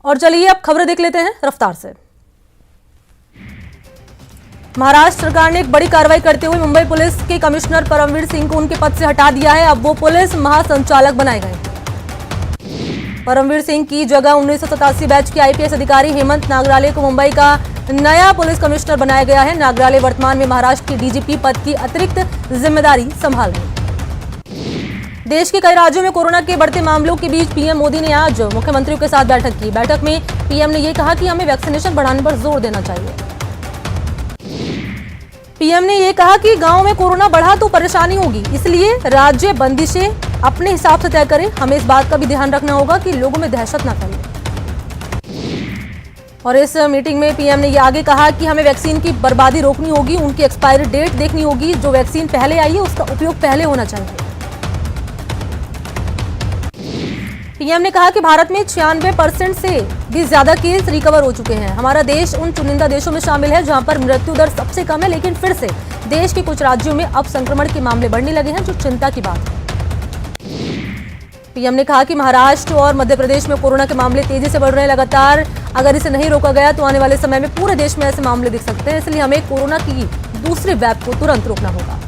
और चलिए अब खबरें देख लेते हैं रफ्तार से। महाराष्ट्र सरकार ने एक बड़ी कार्रवाई करते हुए मुंबई पुलिस के कमिश्नर परमवीर सिंह को उनके पद से हटा दिया है। अब वो पुलिस महासंचालक बनाए गए। परमवीर सिंह की जगह 1987 बैच के आईपीएस अधिकारी हेमंत नागराले को मुंबई का नया पुलिस कमिश्नर बनाया गया है। नागराले वर्तमान में महाराष्ट्र के डीजीपी पद की अतिरिक्त जिम्मेदारी संभाल रहे हैं। देश के कई राज्यों में कोरोना के बढ़ते मामलों के बीच पीएम मोदी ने आज मुख्यमंत्रियों के साथ बैठक की। बैठक में पीएम ने यह कहा कि हमें वैक्सीनेशन बढ़ाने पर जोर देना चाहिए। पीएम ने यह कहा कि गांव में कोरोना बढ़ा तो परेशानी होगी, इसलिए राज्य बंदिशें अपने हिसाब से तय करें। हमें इस बात का भी ध्यान रखना होगा कि लोगों में दहशत न फैले। और इस मीटिंग में पीएम ने यह आगे कहा कि हमें वैक्सीन की बर्बादी रोकनी होगी, उनकी एक्सपायरी डेट देखनी होगी। जो वैक्सीन पहले आई है उसका उपयोग पहले होना चाहिए। पीएम ने कहा कि भारत में 96% से भी ज्यादा केस रिकवर हो चुके हैं। हमारा देश उन चुनिंदा देशों में शामिल है जहां पर मृत्यु दर सबसे कम है, लेकिन फिर से देश के कुछ राज्यों में अब संक्रमण के मामले बढ़ने लगे हैं, जो चिंता की बात है। पीएम ने कहा कि महाराष्ट्र और मध्य प्रदेश में कोरोना के मामले तेजी से बढ़ रहे हैं लगातार। अगर इसे नहीं रोका गया तो आने वाले समय में पूरे देश में ऐसे मामले दिख सकते हैं, इसलिए हमें कोरोना की दूसरी वेव को तुरंत रोकना होगा।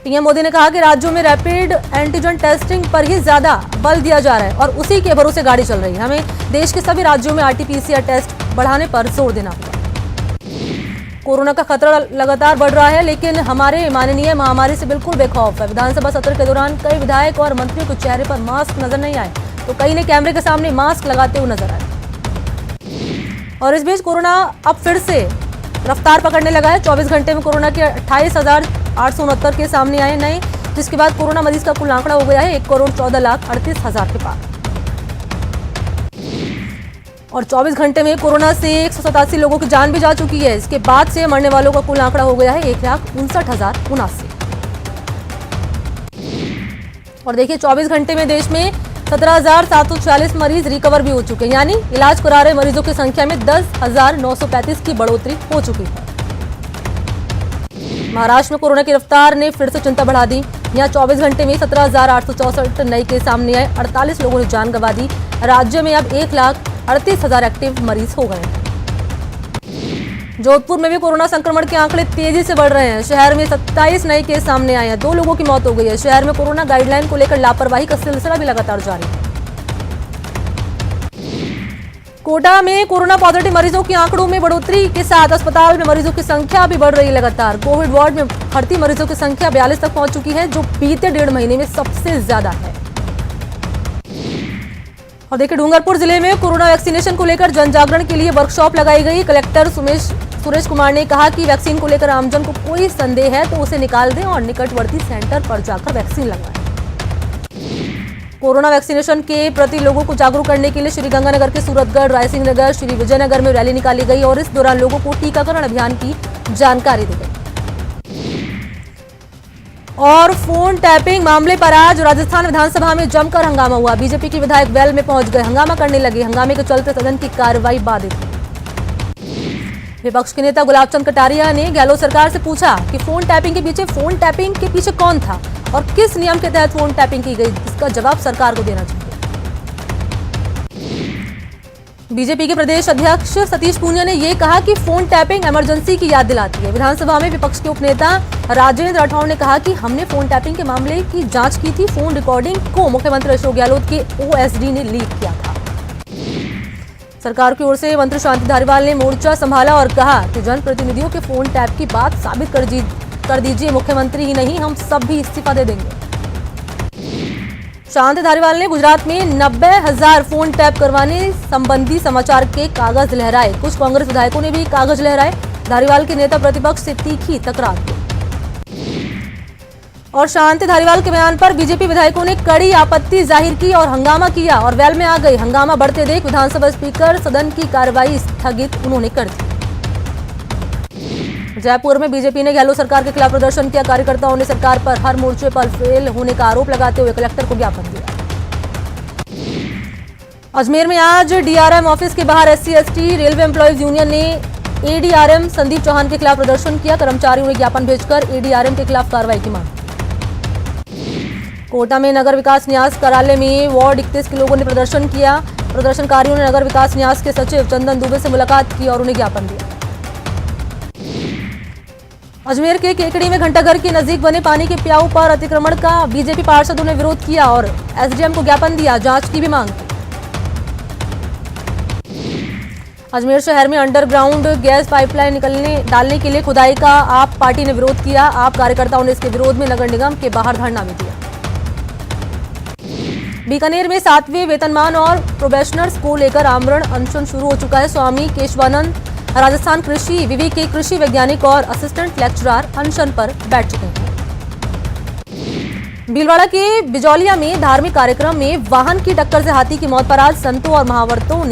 पीएम मोदी ने कहा कि राज्यों में रैपिड एंटीजन टेस्टिंग पर ही ज्यादा बल दिया जा रहा है और उसी के भरोसे गाड़ी चल रही है। हमें देश के सभी राज्यों में आरटीपीसीआर टेस्ट बढ़ाने पर जोर देना होगा। कोरोना का खतरा लगातार बढ़ रहा है, लेकिन हमारे माननीय महामारी से बिल्कुल बेखौफ है। विधानसभा सत्र के दौरान कई विधायक और मंत्रियों के चेहरे पर मास्क नजर नहीं आए, तो कई ने कैमरे के सामने मास्क लगाते हुए नजर आए। और इस बीच कोरोना अब फिर से रफ्तार पकड़ने लगा है। 24 घंटे में कोरोना के 28,869 के सामने आए नए, जिसके बाद कोरोना मरीज का कुल आंकड़ा हो गया है 1,14,38,000 के पार। और 24 घंटे में कोरोना से 187 लोगों की जान भी जा चुकी है। इसके बाद से मरने वालों का कुल आंकड़ा हो गया है 1,59,079। और देखिए 24 घंटे में देश में 17,746 मरीज रिकवर भी हो चुके हैं, यानी इलाज करा रहे मरीजों की संख्या में 10,935 की बढ़ोतरी हो चुकी है। महाराष्ट्र में कोरोना की रफ्तार ने फिर से चिंता बढ़ा दी। यहाँ 24 घंटे में 17,864 नए केस सामने आए, 48 लोगों ने जान गंवा दी। राज्य में अब 1,38,000 एक्टिव मरीज हो गए हैं। जोधपुर में भी कोरोना संक्रमण के आंकड़े तेजी से बढ़ रहे हैं। शहर में 27 नए केस सामने आए हैं, 2 लोगों की मौत हो गई है। शहर में कोरोना गाइडलाइन को लेकर लापरवाही का सिलसिला भी लगातार जारी है। कोटा में कोरोना पॉजिटिव मरीजों के आंकड़ों में बढ़ोतरी के साथ अस्पताल में मरीजों की संख्या भी बढ़ रही है लगातार। कोविड वार्ड में भर्ती मरीजों की संख्या 42 तक पहुंच चुकी है, जो बीते 1.5 महीने में सबसे ज्यादा है। और देखिए डूंगरपुर जिले में कोरोना वैक्सीनेशन को लेकर जन जागरण के लिए वर्कशॉप लगाई गई। कलेक्टर सुरेश कुमार ने कहा कि वैक्सीन को लेकर आमजन को कोई संदेह है तो उसे निकाल दें और निकटवर्ती सेंटर पर जाकर वैक्सीन लगवाएं। कोरोना वैक्सीनेशन के प्रति लोगों को जागरूक करने के लिए श्रीगंगानगर के सूरतगढ़, रायसिंह नगर, श्री विजयनगर में रैली निकाली गई और इस दौरान लोगों को टीकाकरण अभियान की जानकारी दी गई। और फोन टैपिंग मामले पर आज राजस्थान विधानसभा में जमकर हंगामा हुआ। बीजेपी के विधायक वेल में पहुंच गए, हंगामा करने लगे। हंगामे के चलते सदन की कार्रवाई बाधित हुई। विपक्ष के नेता गुलाबचंद कटारिया ने गहलोत सरकार से पूछा कि फोन टैपिंग के पीछे कौन था और किस नियम के तहत फोन टैपिंग की गई। इसका जवाब सरकार को देना चाहिए। बीजेपी के प्रदेश अध्यक्ष सतीश पूनिया ने यह कहा कि फोन टैपिंग इमरजेंसी की याद दिलाती है। विधानसभा में विपक्ष के उपनेता राजेंद्र राठौड़ ने कहा कि हमने फोन टैपिंग के मामले की जांच की थी। फोन रिकॉर्डिंग को मुख्यमंत्री अशोक गहलोत के ओएसडी ने लीक किया था। सरकार की ओर से मंत्री शांति धारीवाल ने मोर्चा संभाला और कहा कि जनप्रतिनिधियों के फोन टैप की बात साबित कर दीजिए। मुख्यमंत्री ही नहीं, हम सब भी इस्तीफा दे देंगे। शांति धारीवाल ने गुजरात में 90,000 फोन टैप करवाने संबंधी समाचार के कागज लहराए। कुछ कांग्रेस विधायकों ने भी कागज लहराए। धारीवाल के नेता प्रतिपक्ष से तीखी तकरार की और शांति धारीवाल के बयान पर बीजेपी विधायकों ने कड़ी आपत्ति जाहिर की और हंगामा किया और वेल में आ गई। हंगामा बढ़ते देख विधानसभा स्पीकर सदन की कार्रवाई स्थगित उन्होंने कर दी। जयपुर में बीजेपी ने गहलोत सरकार के खिलाफ प्रदर्शन किया। कार्यकर्ताओं ने सरकार पर हर मोर्चे पर फेल होने का आरोप लगाते हुए कलेक्टर को ज्ञापन दिया। अजमेर में आज डीआरएम ऑफिस के बाहर SC/ST रेलवे एम्प्लॉयज यूनियन ने ADRM संदीप चौहान के खिलाफ प्रदर्शन किया। कर्मचारियों ने ज्ञापन भेजकर ADRM के खिलाफ कार्रवाई की मांग। कोटा में नगर विकास न्यास कार्यालय में वार्ड 31 के लोगों ने प्रदर्शन किया। प्रदर्शनकारियों ने नगर विकास न्यास के सचिव चंदन दुबे से मुलाकात की और उन्हें ज्ञापन दिया। अजमेर के केकड़ी में घंटाघर के नजदीक बने पानी के प्याऊ पर अतिक्रमण का बीजेपी पार्षदों ने विरोध किया और एसडीएम को ज्ञापन दिया, जांच की भी मांग की। अजमेर शहर में अंडरग्राउंड गैस पाइपलाइन डालने के लिए खुदाई का आप पार्टी ने विरोध किया। आप कार्यकर्ताओं ने इसके विरोध में नगर निगम के बाहर धरना भी दिया। बीकानेर में 7वें वेतनमान और प्रोबेशनर्स को लेकर आमरण अनशन शुरू हो चुका है। स्वामी केशवानंद राजस्थान कृषि विवि के कृषि वैज्ञानिक और असिस्टेंट लेक्चरर अनशन पर बैठ चुके हैं। भीलवाड़ा के बिजौलिया में धार्मिक कार्यक्रम में वाहन की टक्कर से हाथी की मौत पर आज संतों और महावतों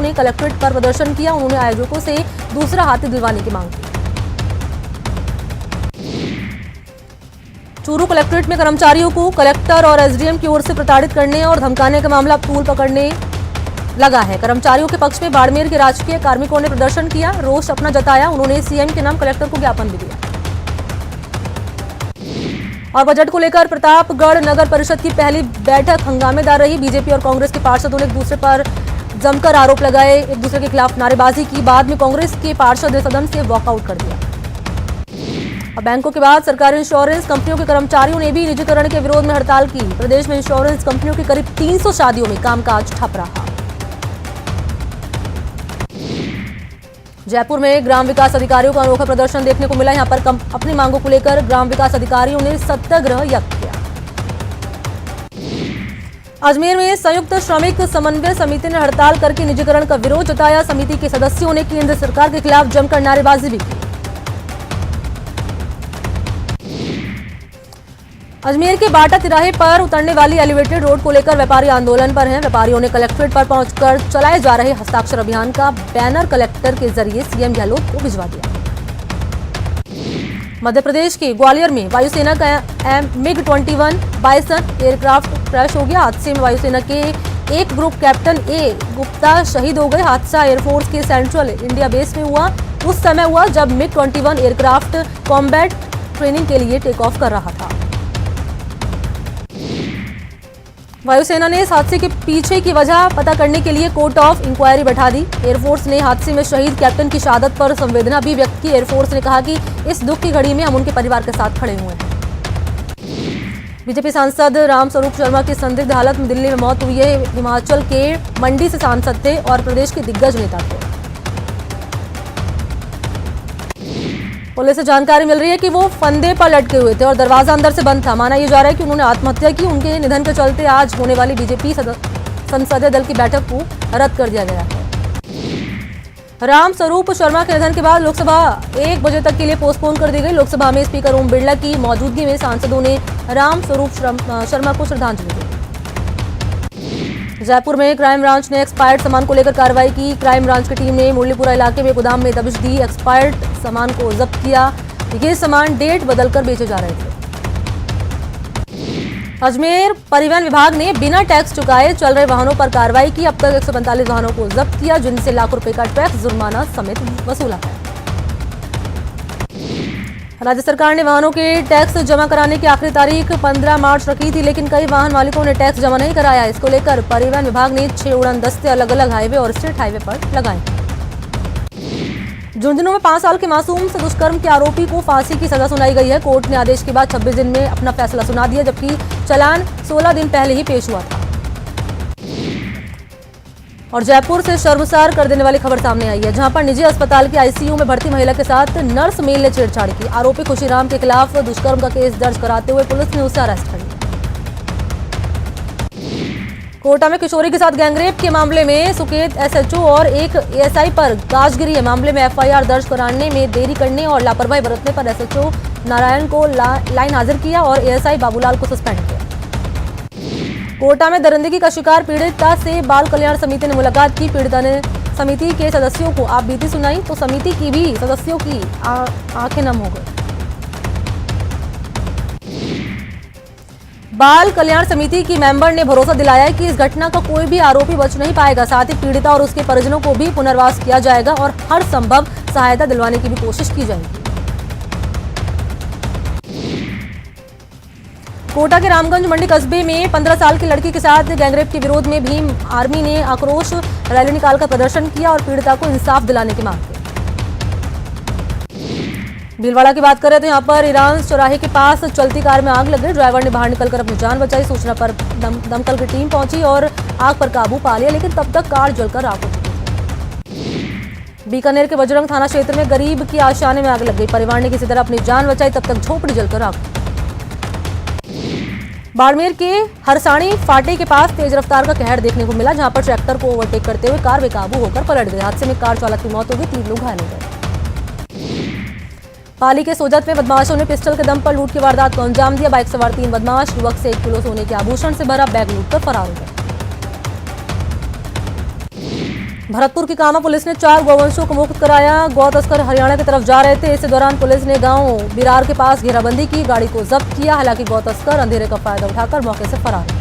ने कलेक्ट्रेट पर प्रदर्शन किया। उन्होंने आयोजकों से दूसरा हाथी दिलवाने की मांग की। चूरू कलेक्ट्रेट में कर्मचारियों को कलेक्टर और एसडीएम की ओर से प्रताड़ित करने और धमकाने का मामला तूल पकड़ने लगा है। कर्मचारियों के पक्ष में बाड़मेर के राजकीय कार्मिकों ने प्रदर्शन किया, रोष अपना जताया। उन्होंने सीएम के नाम कलेक्टर को ज्ञापन भी दिया। और बजट को लेकर प्रतापगढ़ नगर परिषद की पहली बैठक हंगामेदार रही। बीजेपी और कांग्रेस के पार्षदों ने एक दूसरे पर जमकर आरोप लगाए, एक दूसरे के खिलाफ नारेबाजी की। बाद में कांग्रेस के पार्षद ने सदन से वॉकआउट कर दिया। अब बैंकों के बाद सरकारी इंश्योरेंस कंपनियों के कर्मचारियों ने भी निजीकरण के विरोध में हड़ताल की। प्रदेश में इंश्योरेंस कंपनियों की करीब 300 शादियों में कामकाज ठप रहा। जयपुर में ग्राम विकास अधिकारियों का अनोखा प्रदर्शन देखने को मिला। यहां पर अपनी मांगों को लेकर ग्राम विकास अधिकारियों ने सत्याग्रह यज्ञ किया। अजमेर में संयुक्त श्रमिक समन्वय समिति ने हड़ताल करके निजीकरण का विरोध जताया। समिति के सदस्यों ने केंद्र सरकार के खिलाफ जमकर नारेबाजी भी की। अजमेर के बाटा तिराहे पर उतरने वाली एलिवेटेड रोड को लेकर व्यापारी आंदोलन पर हैं। व्यापारियों ने कलेक्ट्रेट पर पहुंचकर चलाए जा रहे हस्ताक्षर अभियान का बैनर कलेक्टर के जरिए सीएम गहलोत को भिजवा दिया। मध्य प्रदेश के ग्वालियर में वायुसेना का MiG-21 बाइसन एयरक्राफ्ट क्रैश हो गया। हादसे में वायुसेना के एक ग्रुप कैप्टन ए गुप्ता शहीद हो गए। हादसा एयरफोर्स के सेंट्रल इंडिया बेस में हुआ। उस समय हुआ जब MiG-21 एयरक्राफ्ट कॉम्बैट ट्रेनिंग के लिए टेक ऑफ कर रहा था। वायुसेना ने इस हादसे के पीछे की वजह पता करने के लिए कोर्ट ऑफ इंक्वायरी बैठा दी। एयरफोर्स ने हादसे में शहीद कैप्टन की शहादत पर संवेदना भी व्यक्त की। एयरफोर्स ने कहा कि इस दुख की घड़ी में हम उनके परिवार के साथ खड़े हुए हैं। बीजेपी सांसद रामस्वरूप शर्मा की संदिग्ध हालत में दिल्ली में मौत हुई है। हिमाचल के मंडी से सांसद थे और प्रदेश के दिग्गज नेता थे। पुलिस से जानकारी मिल रही है कि वो फंदे पर लटके हुए थे और दरवाजा अंदर से बंद था। माना यह जा रहा है कि उन्होंने आत्महत्या की। उनके निधन के चलते आज होने वाली बीजेपी संसदीय दल की बैठक को रद्द कर दिया गया है। रामस्वरूप शर्मा के निधन के बाद लोकसभा 1 बजे तक के लिए पोस्टपोन कर दी गई। लोकसभा में स्पीकर ओम बिरला की मौजूदगी में सांसदों ने रामस्वरूप शर्मा को श्रद्धांजलि दी। जयपुर में क्राइम ब्रांच ने एक्सपायर्ड सामान को लेकर कार्रवाई की। क्राइम ब्रांच की टीम ने मुरलीपुरा इलाके में गोदाम में दबिश दी। एक्सपायर्ड सामान को जब्त किया। ये सामान डेट बदलकर बेचे जा रहे थे। अजमेर परिवहन विभाग ने बिना टैक्स चुकाए चल रहे वाहनों पर कार्रवाई की। अब तक 145 वाहनों को जब्त किया, जिनसे लाखों रुपए का टैक्स जुर्माना समेत वसूला है। राज्य सरकार ने वाहनों के टैक्स जमा कराने की आखिरी तारीख 15 मार्च रखी थी, लेकिन कई वाहन मालिकों ने टैक्स जमा नहीं कराया। इसको लेकर परिवहन विभाग ने 6 उड़ान दस्ते अलग अलग हाईवे और स्टेट हाईवे पर लगाए। झुंझुनू में 5 साल के मासूम से दुष्कर्म के आरोपी को फांसी की सजा सुनाई गई है। कोर्ट ने आदेश के बाद 26 दिन में अपना फैसला सुना दिया, जबकि चालान 16 दिन पहले ही पेश हुआ था। और जयपुर से शर्मसार कर देने वाली खबर सामने आई है, जहां पर निजी अस्पताल के आईसीयू में भर्ती महिला के साथ नर्स मेल ने छेड़छाड़ की। आरोपी खुशीराम के खिलाफ दुष्कर्म का केस दर्ज कराते हुए पुलिस ने उसे अरेस्ट कर लिया। कोटा में किशोरी के साथ गैंगरेप के मामले में सुकेत एसएचओ और एक एएसआई पर गाजगिरी है। मामले में एफआईआर दर्ज कराने में देरी करने और लापरवाही बरतने पर एसएचओ नारायण को लाइन हाजिर किया और एएसआई बाबूलाल को सस्पेंड किया। कोटा में दरिंदगी का शिकार पीड़िता से बाल कल्याण समिति ने मुलाकात की। पीड़िता ने समिति के सदस्यों को आप बीती सुनाई तो समिति की भी सदस्यों की आंखें नम हो गई। बाल कल्याण समिति की मेंबर ने भरोसा दिलाया कि इस घटना का कोई भी आरोपी बच नहीं पाएगा। साथ ही पीड़िता और उसके परिजनों को भी पुनर्वास किया जाएगा और हर संभव सहायता दिलवाने की भी कोशिश की जाएगी। कोटा के रामगंज मंडी कस्बे में 15 साल की लड़की के साथ गैंगरेप के विरोध में भीम आर्मी ने आक्रोश रैली निकालकर प्रदर्शन किया और पीड़िता को इंसाफ दिलाने की मांग की। भीलवाड़ा की बात करें तो यहां पर ईरान चौराहे के पास चलती कार में आग लग गई। ड्राइवर ने बाहर निकलकर अपनी जान बचाई। सूचना पर दमकल की टीम पहुंची और आग पर काबू पा लिया, लेकिन तब तक कार जलकर राख हो चुकी थी। बीकानेर के बजरंग थाना क्षेत्र में गरीब की आशाने में आग लग गई। परिवार ने किसी तरह अपनी जान बचाई, तब तक झोपड़ी जलकर राख। बाड़मेर के हरसाणी फाटे के पास तेज रफ्तार का कहर देखने को मिला, जहां पर ट्रैक्टर को ओवरटेक करते हुए कार बेकाबू होकर पलट गई। हादसे में कार चालक की मौत हो गई, 3 लोग घायल हो गए। पाली के सोजत में बदमाशों ने पिस्टल के दम पर लूट की वारदात को अंजाम दिया। बाइक सवार 3 बदमाश युवक से 1 किलो सोने के आभूषण से भरा बैग लूटकर फरार हो गए। भरतपुर की कामा पुलिस ने 4 गौवंशों को मुक्त कराया। गौ तस्कर हरियाणा की तरफ जा रहे थे। इस दौरान पुलिस ने गांव बिरार के पास घेराबंदी की, गाड़ी को जब्त किया। हालांकि गौ तस्कर अंधेरे का फायदा उठाकर मौके से फरार हो।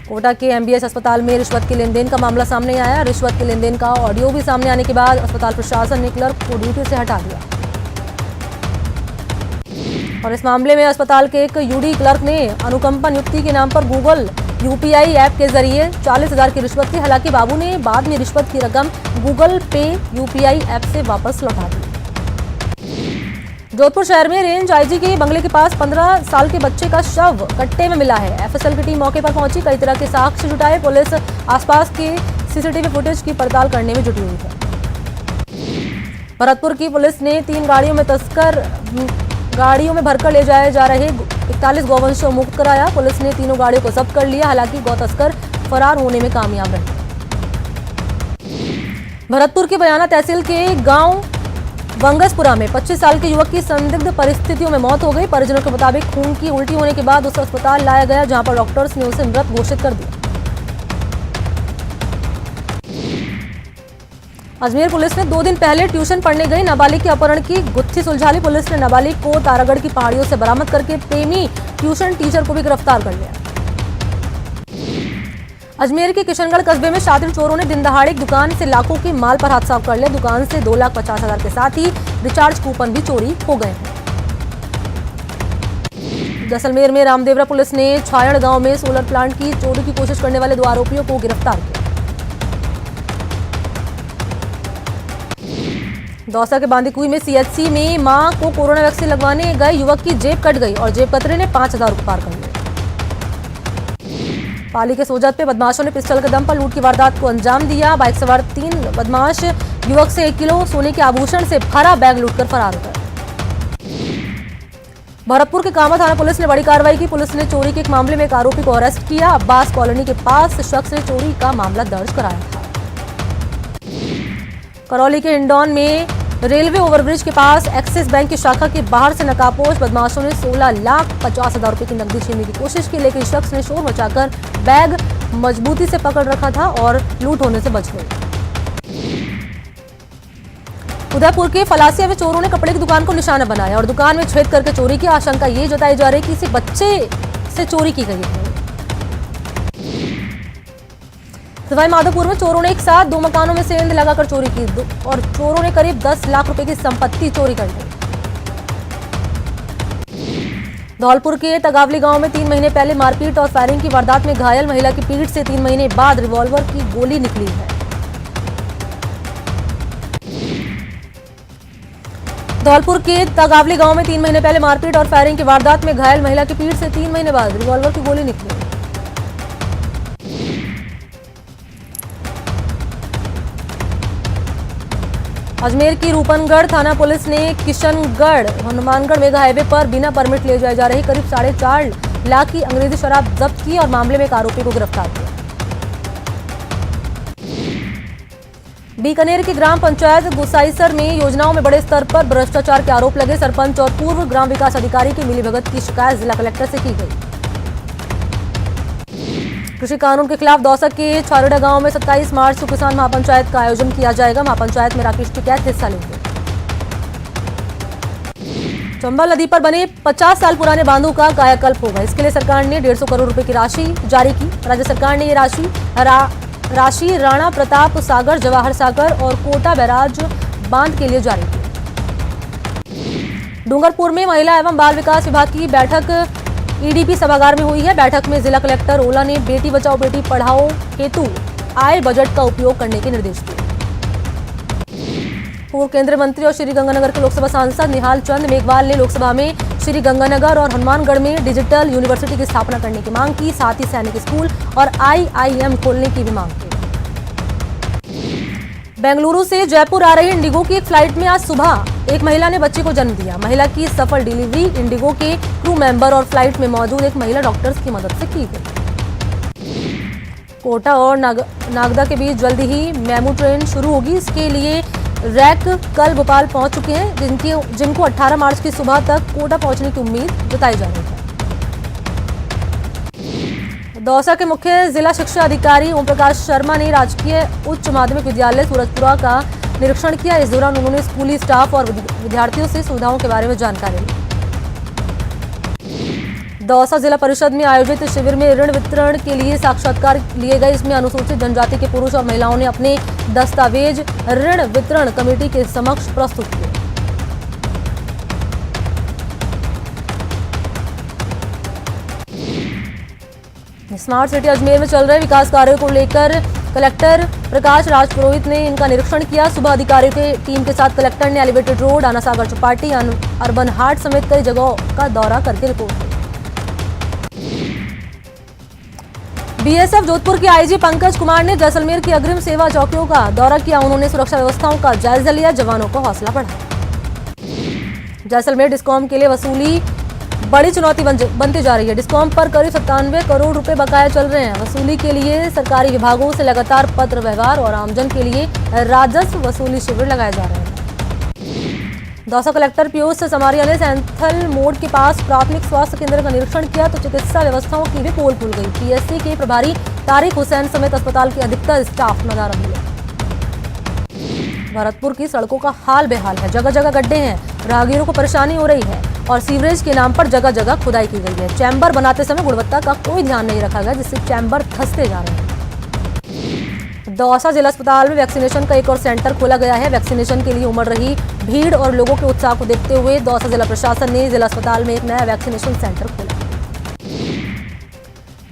कोटा के MBS अस्पताल में रिश्वत के लेनदेन का मामला सामने आया। रिश्वत के लेनदेन का ऑडियो भी सामने आने के बाद अस्पताल प्रशासन ने क्लर्क को ड्यूटी से हटा दिया। और इस मामले में अस्पताल के एक यूडी क्लर्क ने अनुकंपा नियुक्ति के नाम पर गूगल UPI ऐप के जरिए 40,000 की रिश्वत ली। हालांकि बाबू ने बाद में रिश्वत की रकम गूगल पे UPI ऐप से वापस लौटा दी। जोधपुर शहर में रेंज IG के बंगले के पास 15 साल के बच्चे का शव कट्टे में मिला है। FSL की टीम मौके पर पहुंची, कई तरह के साक्ष्य जुटाए। पुलिस आसपास के CCTV फुटेज की पड़ताल करने में जुटी हुई है। भरतपुर की पुलिस ने 3 गाड़ियों में भरकर ले जाए जा रहे 41 गौवंशों मुक्त कराया। पुलिस ने तीनों गाड़ियों को जब्त कर लिया। हालांकि गौ तस्कर फरार होने में कामयाब रहे। भरतपुर की बयाना तहसील के गांव वंगसपुरा में 25 साल के युवक की संदिग्ध परिस्थितियों में मौत हो गई। परिजनों के मुताबिक खून की उल्टी होने के बाद उसे अस्पताल लाया गया, जहां पर डॉक्टर्स ने उसे मृत घोषित कर दिया। अजमेर पुलिस ने 2 दिन पहले ट्यूशन पढ़ने गई नाबालिग के अपहरण की गुत्थी सुलझा ली। पुलिस ने नाबालिग को तारागढ़ की पहाड़ियों से बरामद करके प्रेमी ट्यूशन टीचर को भी गिरफ्तार कर लिया। अजमेर के किशनगढ़ कस्बे में शातिर चोरों ने दिन दहाड़े एक दुकान से लाखों के माल पर हाथ साफ कर लिया। दुकान से 2,50,000 के साथ ही रिचार्ज कूपन भी चोरी हो गए हैं। जैसलमेर में रामदेवरा पुलिस ने छायड़ गांव में सोलर प्लांट की चोरी की कोशिश करने वाले 2 आरोपियों को गिरफ्तार किया। दौसा के बांदीकुई में CHC में मां को कोरोना वैक्सीन लगवाने गए युवक की जेब कट गई और जेब कतरे ने 5,000 रुपये पार कर लिए। पाली के सोजत पे बदमाशों ने पिस्टल के दम पर लूट की वारदात को अंजाम दिया। बाइक सवार 3 बदमाश युवक से 1 किलो सोने के आभूषण से भरा बैग लूटकर फरार हो गए। भरतपुर के कामा थाना पुलिस ने बड़ी कार्रवाई की। पुलिस ने चोरी के एक मामले में एक आरोपी को अरेस्ट किया। अब्बास कॉलोनी के पास शख्स ने चोरी का मामला दर्ज कराया था। करौली के हिंडौन में रेलवे ओवरब्रिज के पास एक्सिस बैंक की शाखा के बाहर से नकाबपोश बदमाशों ने 16,50,000 रुपए की नकदी छीनने की कोशिश की, लेकिन शख्स ने शोर मचाकर बैग मजबूती से पकड़ रखा था और लूट होने से बच गए। उदयपुर के फलासिया में चोरों ने कपड़े की दुकान को निशाना बनाया और दुकान में छेद करके चोरी की आशंका ये जताई जा रही है कि किसी बच्चे से चोरी की गई है। सवाई माधोपुर में चोरों ने एक साथ 2 मकानों में सेंध लगाकर चोरी की और चोरों ने करीब 10 लाख रुपए की संपत्ति चोरी कर ली। धौलपुर के तगावली गांव में 3 महीने पहले मारपीट और फायरिंग की वारदात में घायल महिला की पीठ से 3 महीने बाद रिवॉल्वर की गोली निकली है। धौलपुर के तगावली गांव में 3 महीने पहले मारपीट और फायरिंग की वारदात में घायल महिला की पीठ से 3 महीने बाद रिवॉल्वर की गोली निकली। अजमेर की रूपनगढ़ थाना पुलिस ने किशनगढ़ हनुमानगढ़ मेगा हाईवे पर बिना परमिट ले जाए जा रही करीब 4.5 लाख की अंग्रेजी शराब जब्त की और मामले में एक आरोपी को गिरफ्तार किया। बीकानेर की ग्राम पंचायत गुसाईसर में योजनाओं में बड़े स्तर पर भ्रष्टाचार के आरोप लगे। सरपंच और पूर्व ग्राम विकास अधिकारी की मिलीभगत की शिकायत जिला कलेक्टर से की गई। कृषि कानून के खिलाफ दौसा के छारेड़ा गांव में 27 मार्च को किसान महापंचायत का आयोजन किया जाएगा। महापंचायत में राकेश टिकैत हिस्सा लेंगे। चंबल नदी पर बने 50 साल पुराने बांधों का कायाकल्प होगा। इसके लिए सरकार ने 150 करोड़ रुपए की राशि जारी की। राज्य सरकार ने ये राशि राणा प्रताप सागर, जवाहर सागर और कोटा बैराज बांध के लिए जारी की। डूंगरपुर में महिला एवं बाल विकास विभाग की बैठक ईडीपी सभागार में हुई है। बैठक में जिला कलेक्टर ओला ने बेटी बचाओ बेटी पढ़ाओ हेतु आय बजट का उपयोग करने के निर्देश दिए। पूर्व केंद्रीय मंत्री और श्रीगंगानगर के लोकसभा सांसद निहाल चंद मेघवाल ने लोकसभा में श्रीगंगानगर और हनुमानगढ़ में डिजिटल यूनिवर्सिटी की स्थापना करने की मांग की। साथ ही सैनिक स्कूल और आईआईएम खोलने की भी मांग की। बेंगलुरु से जयपुर आ रही इंडिगो की एक फ्लाइट में आज सुबह एक महिला ने बच्चे को जन्म दिया। महिला की सफल डिलीवरी इंडिगो के क्रू मेंबर और फ्लाइट में मौजूद एक महिला डॉक्टर्स की मदद से की गई। कोटा और नागदा के बीच जल्दी ही मेमू ट्रेन शुरू होगी। इसके लिए रैक कल भोपाल पहुंच चुके हैं, जिनको 18 मार्च की सुबह तक कोटा पहुंचने की उम्मीद जताई जा रही है। दौसा के मुख्य जिला शिक्षा अधिकारी ओम प्रकाश शर्मा ने राजकीय उच्च माध्यमिक विद्यालय सूरजपुरा का निरीक्षण किया। इस दौरान उन्होंने स्कूली स्टाफ और विद्यार्थियों से सुविधाओं के बारे में जानकारी ली। दौसा जिला परिषद में आयोजित शिविर में ऋण वितरण के लिए साक्षात्कार लिए गए। इसमें अनुसूचित जनजाति के पुरुष और महिलाओं ने अपने दस्तावेज ऋण वितरण कमेटी के समक्ष प्रस्तुत किए। स्मार्ट सिटी अजमेर में चल रहे विकास कार्यों को लेकर कलेक्टर प्रकाश राज पुरोहित ने इनका निरीक्षण किया। सुबह अधिकारियों की टीम के साथ कलेक्टर ने एलिवेटेड रोड, आना सागर चौपाटी, अर्बन हाट समेत कई जगहों का दौरा करके रिपोर्ट दी। बीएसएफ जोधपुर के आईजी पंकज कुमार ने जैसलमेर की अग्रिम सेवा चौकियों का दौरा किया। उन्होंने सुरक्षा व्यवस्थाओं का जायजा लिया, जवानों को हौसला बढ़ाया। जैसलमेर डिस्कॉम के लिए वसूली बड़ी चुनौती बनती जा रही है। डिस्कॉम पर करीब 97 करोड़ रुपए बकाया चल रहे हैं। वसूली के लिए सरकारी विभागों से लगातार पत्र व्यवहार और आमजन के लिए राजस्व वसूली शिविर लगाए जा रहे हैं। दौसा कलेक्टर पीयूष समारिया ने सैंथल मोड़ के पास प्राथमिक स्वास्थ्य केंद्र का निरीक्षण किया तो चिकित्सा व्यवस्थाओं की भी पोल खुल गई। पीएससी के प्रभारी तारिक हुसैन समेत अस्पताल के अधिकतर स्टाफ नजारा मिले। भरतपुर की सड़कों का हाल बेहाल है, जगह जगह गड्ढे हैं, राहगीरों को परेशानी हो रही है और सीवरेज के नाम पर जगह जगह खुदाई की गई है। चैम्बर बनाते समय गुणवत्ता का कोई ध्यान नहीं रखा गया, जिससे चैम्बर धंसते जा रहे हैं। दौसा जिला अस्पताल में वैक्सीनेशन का एक और सेंटर खोला गया है। वैक्सीनेशन के लिए उमड़ रही भीड़ और लोगों के उत्साह को देखते हुए दौसा जिला प्रशासन ने जिला अस्पताल में एक नया वैक्सीनेशन सेंटर खोला।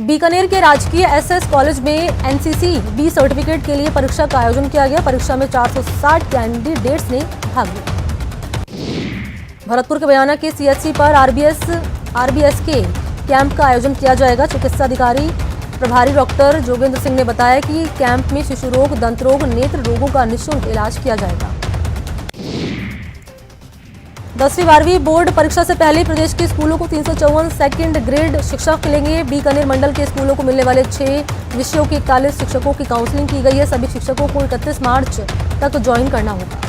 बीकानेर के राजकीय एसएस कॉलेज में एनसीसी बी सर्टिफिकेट के लिए परीक्षा का आयोजन किया गया। परीक्षा में 460 कैंडिडेट्स ने भाग लिया। भरतपुर के बयाना के सीएचसी पर आरबीएस के कैंप का आयोजन किया जाएगा। चिकित्सा अधिकारी प्रभारी डॉक्टर जोगेंद्र सिंह ने बताया कि कैंप में शिशु रोग, दंत रोग, नेत्र रोगों का निःशुल्क इलाज किया जाएगा। 10वीं 12वीं बोर्ड परीक्षा से पहले प्रदेश के स्कूलों को 354 सेकंड ग्रेड शिक्षक मिलेंगे। बीकानेर मंडल के स्कूलों को मिलने वाले 6 विषयों के 41 शिक्षकों की काउंसलिंग की गई है। सभी शिक्षकों को 31 मार्च तक ज्वाइन करना होगा।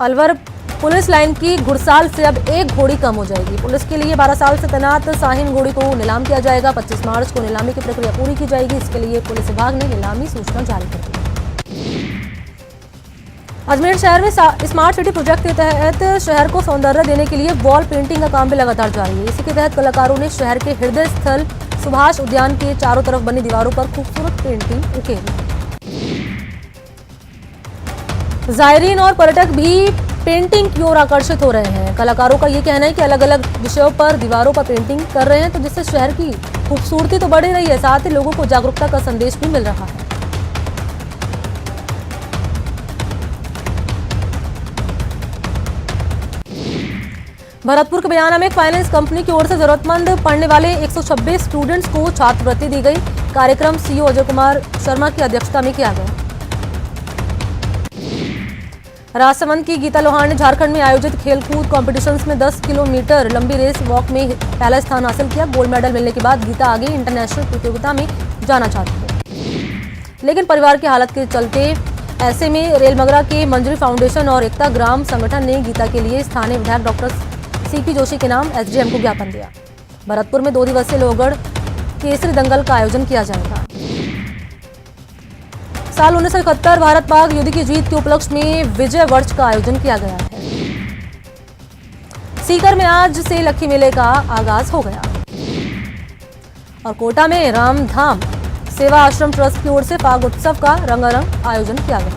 अलवर पुलिस लाइन की घुड़साल से अब एक घोड़ी कम हो जाएगी। पुलिस के लिए 12 साल से तैनात शाहीन घोड़ी को नीलाम किया जाएगा। 25 मार्च को नीलामी की प्रक्रिया पूरी की जाएगी। इसके लिए पुलिस विभाग ने नीलामी सूचना जारी कर दी। अजमेर शहर में स्मार्ट सिटी प्रोजेक्ट के तहत शहर को सौंदर्य देने के लिए वॉल पेंटिंग का काम भी लगातार जारी है। इसी के तहत कलाकारों ने शहर के हृदय स्थल सुभाष उद्यान के चारों तरफ बनी दीवारों पर खूबसूरत पेंटिंग उकेरी। जायरीन और पर्यटक भी पेंटिंग की ओर आकर्षित हो रहे हैं। कलाकारों का ये कहना है कि अलग अलग विषयों पर दीवारों पर पेंटिंग कर रहे हैं, तो जिससे शहर की खूबसूरती तो बढ़ रही है, साथ ही लोगों को जागरूकता का संदेश भी मिल रहा है। भरतपुर के बयाना में फाइनेंस कंपनी की ओर से जरूरतमंद पढ़ने वाले 126 स्टूडेंट्स को छात्रवृत्ति दी गई। कार्यक्रम सीईओ अजय कुमार शर्मा की अध्यक्षता में किया गया। राजसमंद की गीता लोहार ने झारखंड में आयोजित खेलकूद कॉम्पिटिशन्स में 10 किलोमीटर लंबी रेस वॉक में पहला स्थान हासिल किया। गोल्ड मेडल मिलने के बाद गीता आगे इंटरनेशनल प्रतियोगिता में जाना चाहती है, लेकिन परिवार की हालत के चलते ऐसे में रेलमगरा के मंजरी फाउंडेशन और एकता ग्राम संगठन ने गीता के लिए स्थानीय विधायक डॉक्टर सीपी जोशी के नाम एसडीएम को ज्ञापन दिया। भरतपुर में 2 दिवसीय लोहगढ़ केसरी दंगल का आयोजन किया जाएगा। साल 1971 भारत पाक युद्ध की जीत के उपलक्ष्य में विजय वर्ष का आयोजन किया गया है। सीकर में आज से लक्खी मेले का आगाज हो गया और कोटा में रामधाम सेवा आश्रम ट्रस्ट की ओर से फाग उत्सव का रंगारंग आयोजन किया गया।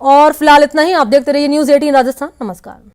और फिलहाल इतना ही। आप देखते रहिए न्यूज़ 18 राजस्थान। नमस्कार।